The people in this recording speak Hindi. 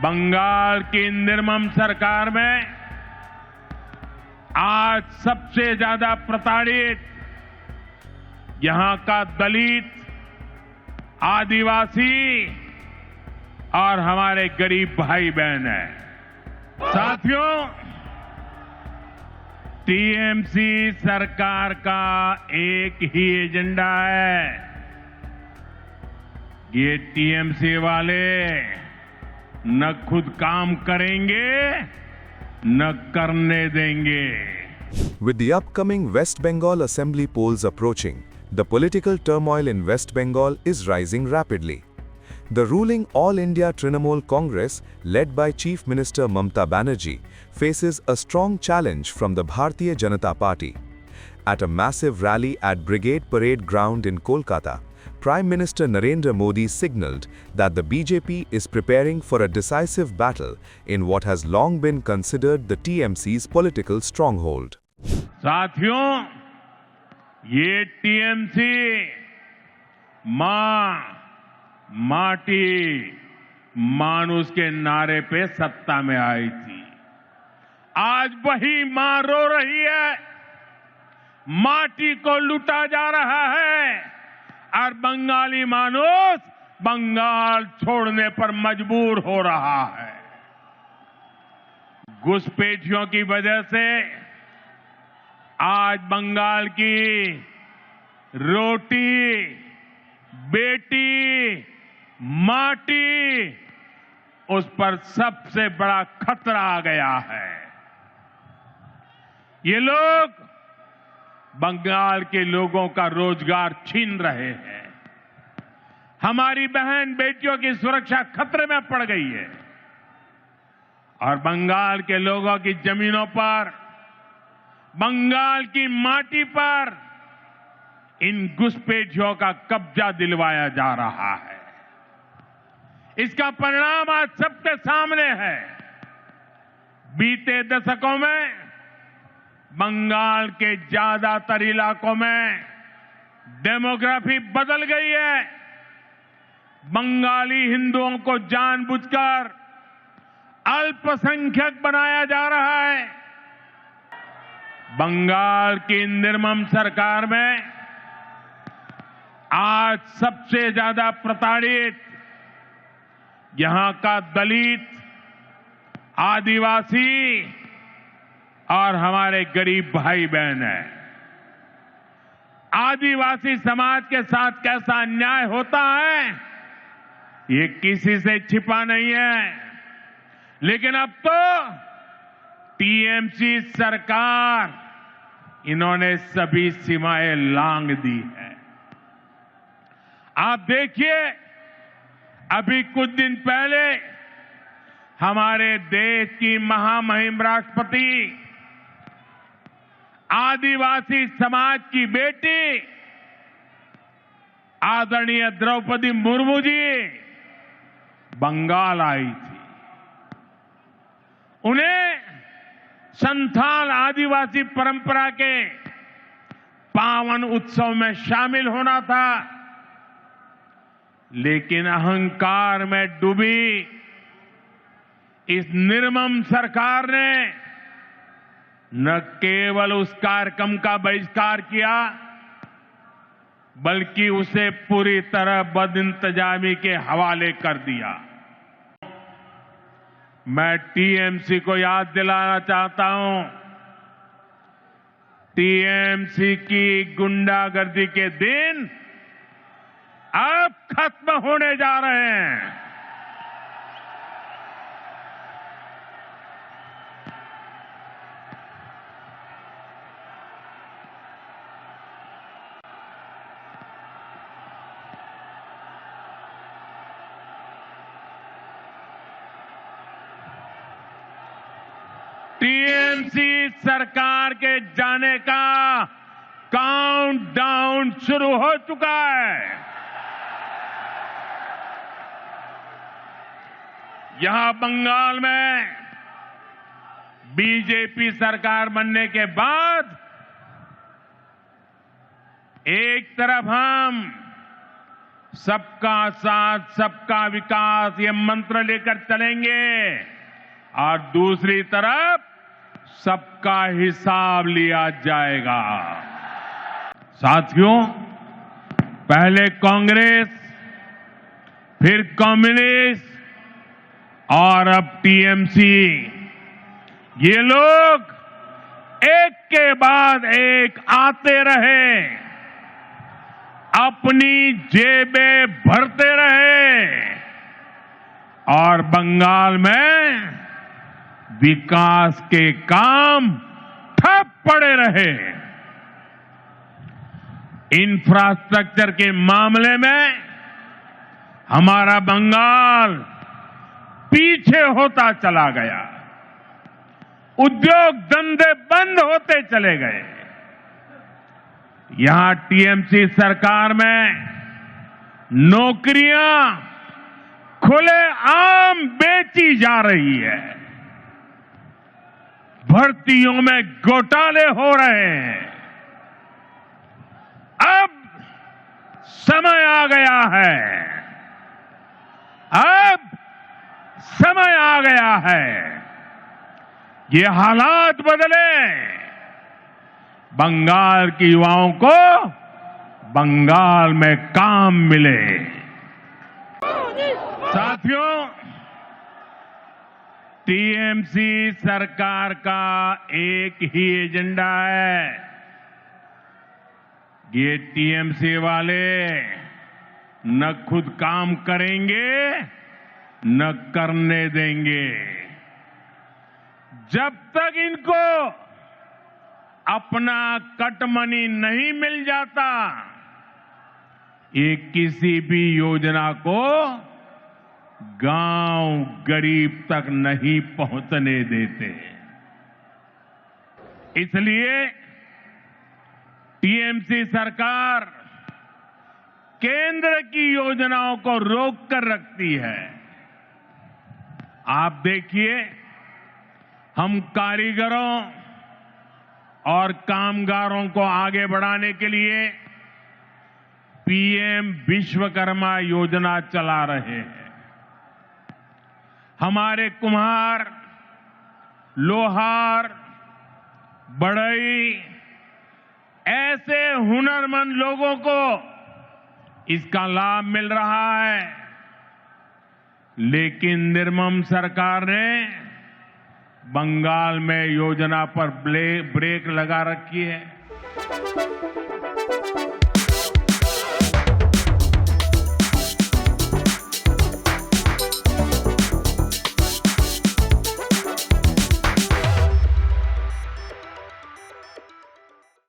बंगाल की निर्मम सरकार में आज सबसे ज्यादा प्रताड़ित यहां का दलित, आदिवासी और हमारे गरीब भाई बहन हैं। साथियों, टीएमसी सरकार का एक ही एजेंडा है। ये टीएमसी वाले न खुद काम करेंगे न करने देंगे। With the upcoming West Bengal Assembly polls approaching, the political turmoil in West Bengal is rising rapidly. The ruling All India Trinamool Congress, led by Chief Minister Mamata Banerjee, faces a strong challenge from the Bharatiya Janata Party. At a massive rally at Brigade Parade Ground in Kolkata, Prime Minister Narendra Modi signaled that the BJP is preparing for a decisive battle in what has long been considered the TMC's political stronghold. साथियों, ये टीएमसी मां, माटी, मानुष के नारे पे सत्ता में आई थी। आज वही मां रो रही है, माटी को लूटा जा रहा है और बंगाली मानुष बंगाल छोड़ने पर मजबूर हो रहा है। घुसपैठियों की वजह से आज बंगाल की रोटी, बेटी, माटी, उस पर सबसे बड़ा खतरा आ गया है। ये लोग बंगाल के लोगों का रोजगार छीन रहे हैं। हमारी बहन बेटियों की सुरक्षा खतरे में पड़ गई है और बंगाल के लोगों की जमीनों पर, बंगाल की माटी पर इन घुसपैठियों का कब्जा दिलवाया जा रहा है। इसका परिणाम आज सबके सामने है। बीते दशकों में बंगाल के ज्यादातर इलाकों में डेमोग्राफी बदल गई है। बंगाली हिंदुओं को जानबूझकर अल्पसंख्यक बनाया जा रहा है। बंगाल की निर्मम सरकार में आज सबसे ज्यादा प्रताड़ित यहां का दलित, आदिवासी और हमारे गरीब भाई बहन हैं। आदिवासी समाज के साथ कैसा अन्याय होता है, ये किसी से छिपा नहीं है। लेकिन अब तो टीएमसी सरकार, इन्होंने सभी सीमाएं लांघ दी है। आप देखिए, अभी कुछ दिन पहले हमारे देश की महामहिम राष्ट्रपति, आदिवासी समाज की बेटी आदरणीय द्रौपदी मुर्मू जी बंगाल आई थी। उन्हें संथाल आदिवासी परंपरा के पावन उत्सव में शामिल होना था, लेकिन अहंकार में डूबी इस निर्मम सरकार ने न केवल उस कार्यक्रम का बहिष्कार किया, बल्कि उसे पूरी तरह बदइंतजामी के हवाले कर दिया। मैं टीएमसी को याद दिलाना चाहता हूं, टीएमसी की गुंडागर्दी के दिन अब खत्म होने जा रहे हैं। टीएमसी सरकार के जाने का काउंटडाउन शुरू हो चुका है। यहां बंगाल में बीजेपी सरकार बनने के बाद एक तरफ हम सबका साथ सबका विकास ये मंत्र लेकर चलेंगे और दूसरी तरफ सबका हिसाब लिया जाएगा। साथियों, पहले कांग्रेस, फिर कम्युनिस्ट और अब टीएमसी, ये लोग एक के बाद एक आते रहे, अपनी जेबें भरते रहे और बंगाल में विकास के काम ठप पड़े रहे। इंफ्रास्ट्रक्चर के मामले में हमारा बंगाल पीछे होता चला गया, उद्योग धंधे बंद होते चले गए। यहां टीएमसी सरकार में नौकरियां खुलेआम बेची जा रही है, भर्तियों में घोटाले हो रहे हैं। अब समय आ गया है, अब समय आ गया है, ये हालात बदले, बंगाल के युवाओं को बंगाल में काम मिले। साथियों, टीएमसी सरकार का एक ही एजेंडा है, ये टीएमसी वाले न खुद काम करेंगे न करने देंगे। जब तक इनको अपना कट मनी नहीं मिल जाता, ये किसी भी योजना को गांव गरीब तक नहीं पहुंचने देते। इसलिए टीएमसी सरकार केंद्र की योजनाओं को रोक कर रखती है। आप देखिए, हम कारीगरों और कामगारों को आगे बढ़ाने के लिए पीएम विश्वकर्मा योजना चला रहे हैं। हमारे कुम्हार, लोहार, बढ़ई, ऐसे हुनरमंद लोगों को इसका लाभ मिल रहा है, लेकिन निर्मम सरकार ने बंगाल में योजना पर ब्रेक लगा रखी है।